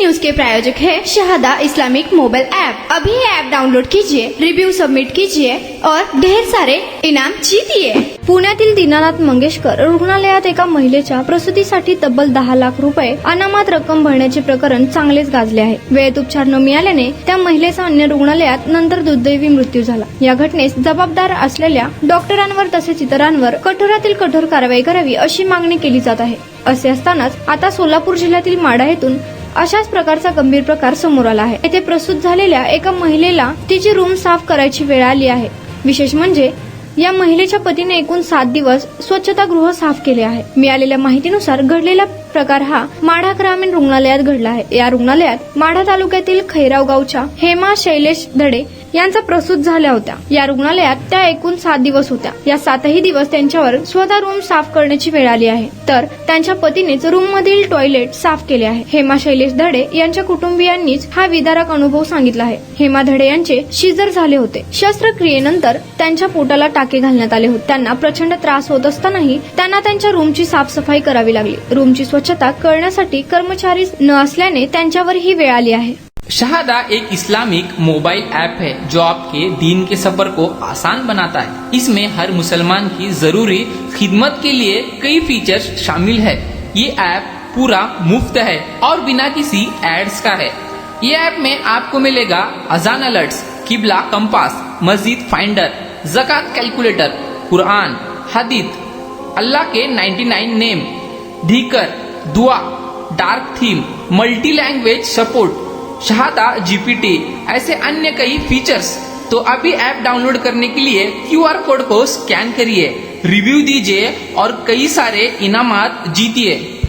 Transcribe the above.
News के प्रायोजक है Shahada Islamic mobile app. अभी ऐप डाउनलोड कीजिए, रिव्यू सबमिट कीजिए और ढेर सारे इनाम जीतिए। पुण्यातील दीनानाथ मंगेशकर रुग्णालयात एका महिलेच्या प्रसूतीसाठी तब्बल 10 लाख रुपये अनामात रक्कम भरण्याचे प्रकरण चांगलेच गाजले आहे। वेळेत उपचार न मिळाल्याने त्या महिलेचा अन्य रुग्णालयात नंतर दुर्दैवी मृत्यू झाला। या घटनेस जबाबदार असलेल्या डॉक्टरांवर तसेच इतरांवर कठोरातील कठोर कारवाई करावी अशी मागणी केली जात आहे। असे असतानाच आता सोलापूर जिल्ह्यातील माढा येथून अशाच प्रकारचा गंभीर प्रकार समोर आला आहे। येथे प्रसूत झालेल्या एका महिलेला तिची रूम साफ करायची वेळ आली आहे। विशेष म्हणजे या महिलेच्या पतीने एकूण 7 दिवस स्वच्छतागृह साफ केले आहे। मिळालेल्या माहितीनुसार घडलेला प्रकार हा माढा ग्रामीण रुग्णालयात घडला आहे। या रुग्णालयात माढा तालुक्यातील खैराव गावच्या हेमा शैलेश धडे यांचा प्रसूत झाल्या होत्या। या रुग्णालयात त्या एकूण 7 दिवस होत्या। या 7ही दिवस त्यांच्यावर स्वतः रूम साफ करण्याची वेळ आली आहे, तर त्यांच्या पतीनेच रूम मधील टॉयलेट साफ केले आहे। हेमा शैलेश धडे यांच्या कुटुंबियांनीच हा विदारक अनुभव सांगितला आहे। हेमा धडे यांचे शिजर झाले होते। शस्त्रक्रियेनंतर त्यांच्या पोटाला टाके घालण्यात आले होते। त्यांना प्रचंड त्रास होत असतानाही त्यांना त्यांच्या रूमची साफसफाई करावी लागली। रूमची स्वच्छता करण्यासाठी कर्मचारी न असल्याने त्यांच्यावर ही वेळ आली आहे। शहादा एक इस्लामिक मोबाइल ऐप है जो आपके दीन के सफर को आसान बनाता है। इसमें हर मुसलमान की जरूरी खिदमत के लिए कई फीचर्स शामिल है। ये ऐप पूरा मुफ्त है और बिना किसी एड्स का है। ये ऐप में आपको मिलेगा अजान अलर्ट्स, किबला कंपास, मस्जिद फाइंडर, ज़कात कैलकुलेटर, कुरान, हदीथ, अल्लाह के 99 नेम, धीकर, दुआ, dark theme, multi language support, Shahada GPT, ऐसे अन्य कई फीचर्स। तो अभी ऐप डाउनलोड करने के लिए QR कोड को स्कैन करिए, रिव्यू दीजिए और कई सारे इनामात जीतिए।